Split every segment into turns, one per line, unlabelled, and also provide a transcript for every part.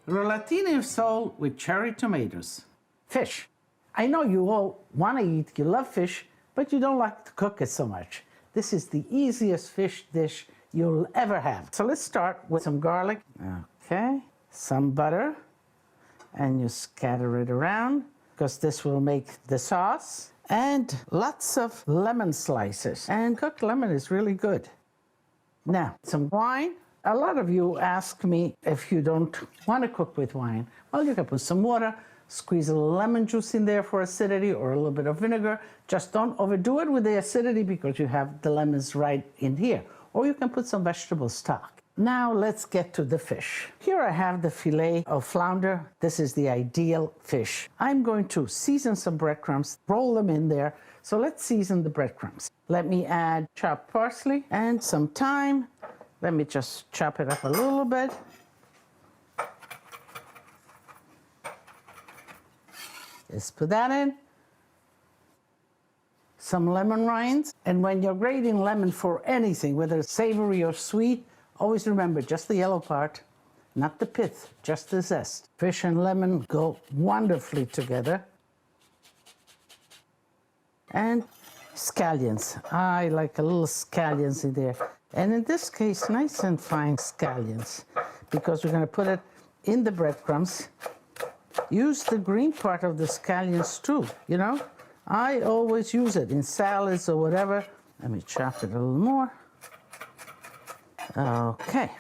Rollatini of sole with cherry tomatoes.
Fish. I know you all want to eat, you love fish, but you don't like to cook it so much. This is the easiest fish dish you'll ever have. So let's start with some garlic. Okay, some butter, and you scatter it around because this will make the sauce. And lots of lemon slices. And cooked lemon is really good. Now, some wine. A lot of you ask me if you don't want to cook with wine. Well, you can put some water, squeeze a little lemon juice in there for acidity or a little bit of vinegar. Just don't overdo it with the acidity because you have the lemons right in here. Or you can put some vegetable stock. Now let's get to the fish. Here I have the fillet of flounder. This is the ideal fish. I'm going to season some breadcrumbs, roll them in there. So let's season the breadcrumbs. Let me add chopped parsley and some thyme. Let me just chop it up a little bit. Just put that in. Some lemon rinds. And when you're grating lemon for anything, whether it's savory or sweet, always remember just the yellow part, not the pith, just the zest. Fish and lemon go wonderfully together. And scallions. I like a little scallions in there. And in this case, nice and fine scallions, because we're going to put it in the breadcrumbs. Use the green part of the scallions too, you know. I always use it in salads or whatever. Let me chop it a little more. Okay,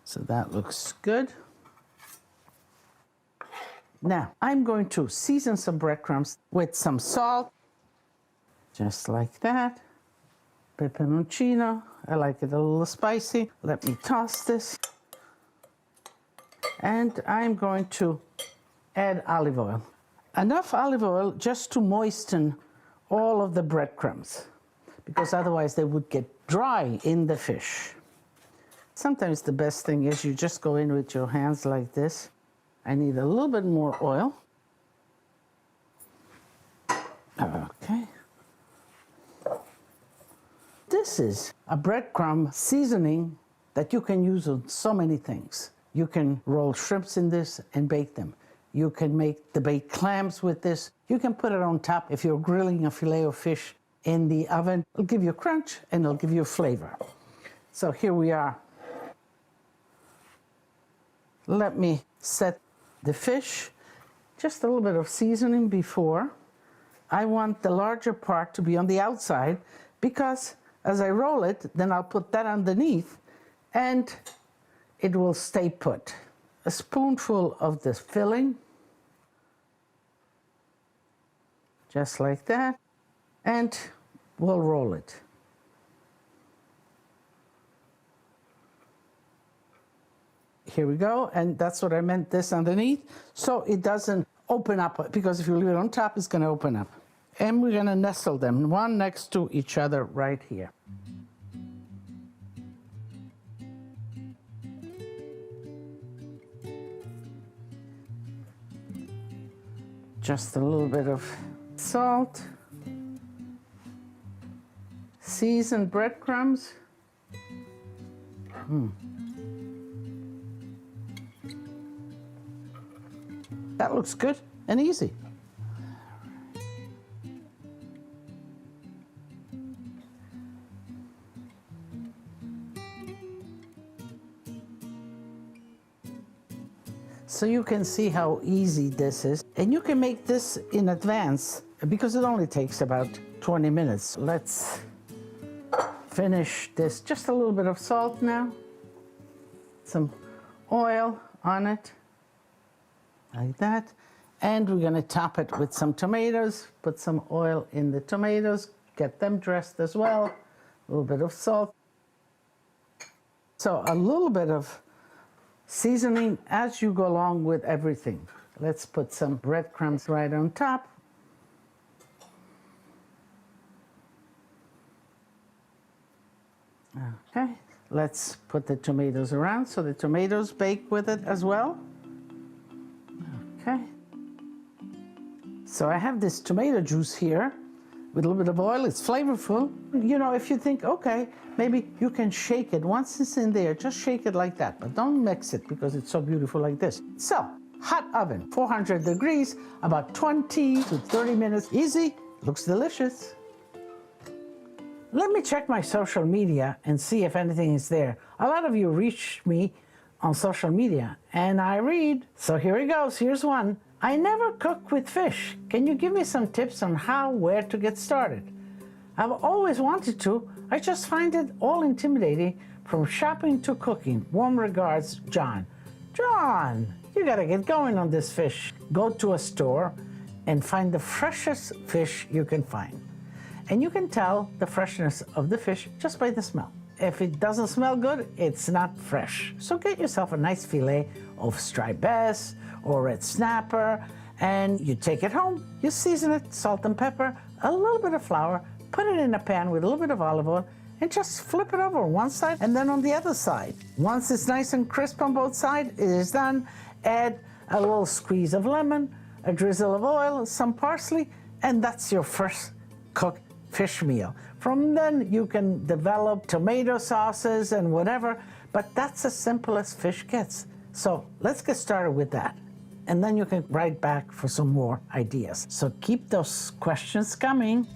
so that looks good. Now, I'm going to season some breadcrumbs with some salt, just like that. Peperoncino, I like it a little spicy. Let me toss this. And I'm going to add olive oil. Enough olive oil just to moisten all of the breadcrumbs, because otherwise they would get dry in the fish. Sometimes the best thing is you just go in with your hands like this. I need a little bit more oil. Okay. This is a breadcrumb seasoning that you can use on so many things. You can roll shrimps in this and bake them. You can make the baked clams with this. You can put it on top if you're grilling a fillet of fish in the oven. It'll give you a crunch and it'll give you a flavor. So here we are. Let me set the fish. Just a little bit of seasoning before. I want the larger part to be on the outside because as I roll it, then I'll put that underneath and it will stay put. A spoonful of the filling, just like that, and we'll roll it. Here we go, and that's what I meant, this underneath, so it doesn't open up, because if you leave it on top, it's going to open up. And we're going to nestle them, one next to each other right here. Just a little bit of salt, seasoned breadcrumbs. That looks good and easy. So you can see how easy this is. And you can make this in advance because it only takes about 20 minutes. Let's finish this. Just a little bit of salt now. Some oil on it, like that. And we're gonna top it with some tomatoes. Put some oil in the tomatoes, get them dressed as well. A little bit of salt. So a little bit of seasoning as you go along with everything. Let's put some breadcrumbs right on top. Okay, let's put the tomatoes around so the tomatoes bake with it as well. Okay. So I have this tomato juice here. with a little bit of oil. It's flavorful. You know, if you think, okay, maybe you can shake it. Once it's in there, just shake it like that. But don't mix it because it's so beautiful like this. So, hot oven, 400 degrees, about 20 to 30 minutes. Easy, looks delicious. Let me check my social media and see if anything is there. A lot of you reach me on social media and I read. So here it goes, here's one. I never cook with fish. Can you give me some tips on how, where to get started? I've always wanted to. I just find it all intimidating from shopping to cooking. Warm regards, John. John, you gotta get going on this fish. Go to a store and find the freshest fish you can find. And you can tell the freshness of the fish just by the smell. If it doesn't smell good, it's not fresh. So get yourself a nice fillet of striped bass or red snapper, and you take it home, you season it, salt and pepper, a little bit of flour, put it in a pan with a little bit of olive oil, and just flip it over one side and then on the other side. Once it's nice and crisp on both sides, it is done. Add a little squeeze of lemon, a drizzle of oil, some parsley, and that's your first cooked fish meal. From then you can develop tomato sauces and whatever, but that's as simple as fish gets. So let's get started with that. And then you can write back for some more ideas. So keep those questions coming.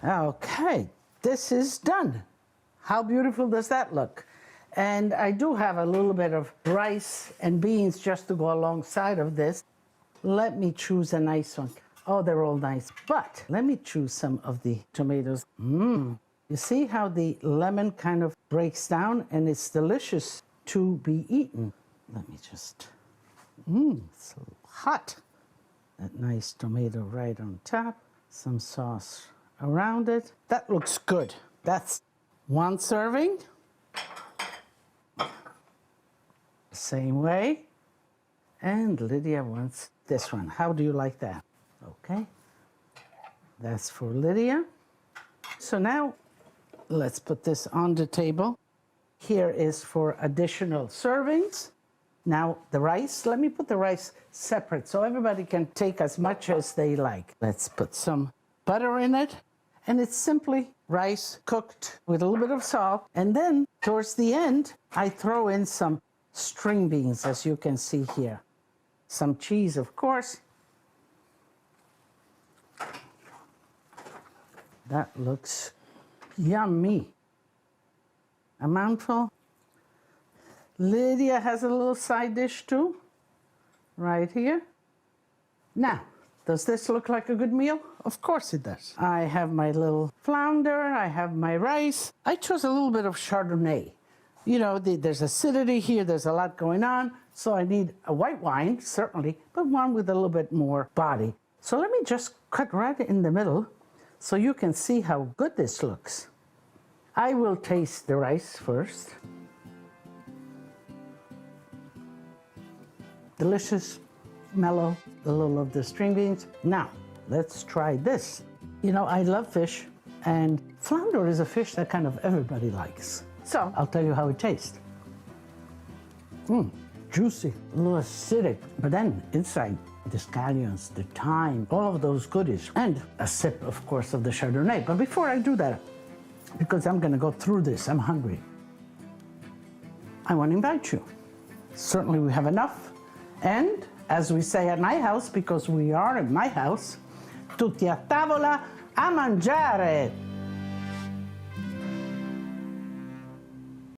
Okay, this is done. How beautiful does that look? And I do have a little bit of rice and beans just to go alongside of this. Let me choose a nice one. Oh, they're all nice. But let me choose some of the tomatoes. You see how the lemon kind of breaks down and it's delicious to be eaten. Let me just, it's a little hot. That nice tomato right on top. Some sauce around it. That looks good. That's one serving. Same way. And Lydia wants this one. How do you like that? Okay, that's for Lydia. So now let's put this on the table. Here is for additional servings. Now the rice, let me put the rice separate so everybody can take as much as they like. Let's put some butter in it. And it's simply rice cooked with a little bit of salt. And then towards the end, I throw in some string beans, as you can see here. Some cheese, of course. That looks yummy. A mouthful. Lydia has a little side dish too, right here. Now, does this look like a good meal? Of course it does. I have my little flounder, I have my rice. I chose a little bit of Chardonnay. You know, there's acidity here, there's a lot going on, so I need a white wine, certainly, but one with a little bit more body. So let me just cut right in the middle so you can see how good this looks. I will taste the rice first. Delicious, mellow, a little of the string beans. Now, let's try this. You know, I love fish, and flounder is a fish that kind of everybody likes. So, I'll tell you how it tastes. Juicy, a little acidic, but then inside, the scallions, the thyme, all of those goodies, and a sip, of course, of the Chardonnay. But before I do that, because I'm gonna go through this, I'm hungry, I want to invite you. Certainly we have enough, and as we say at my house, because we are in my house, tutti a tavola a mangiare.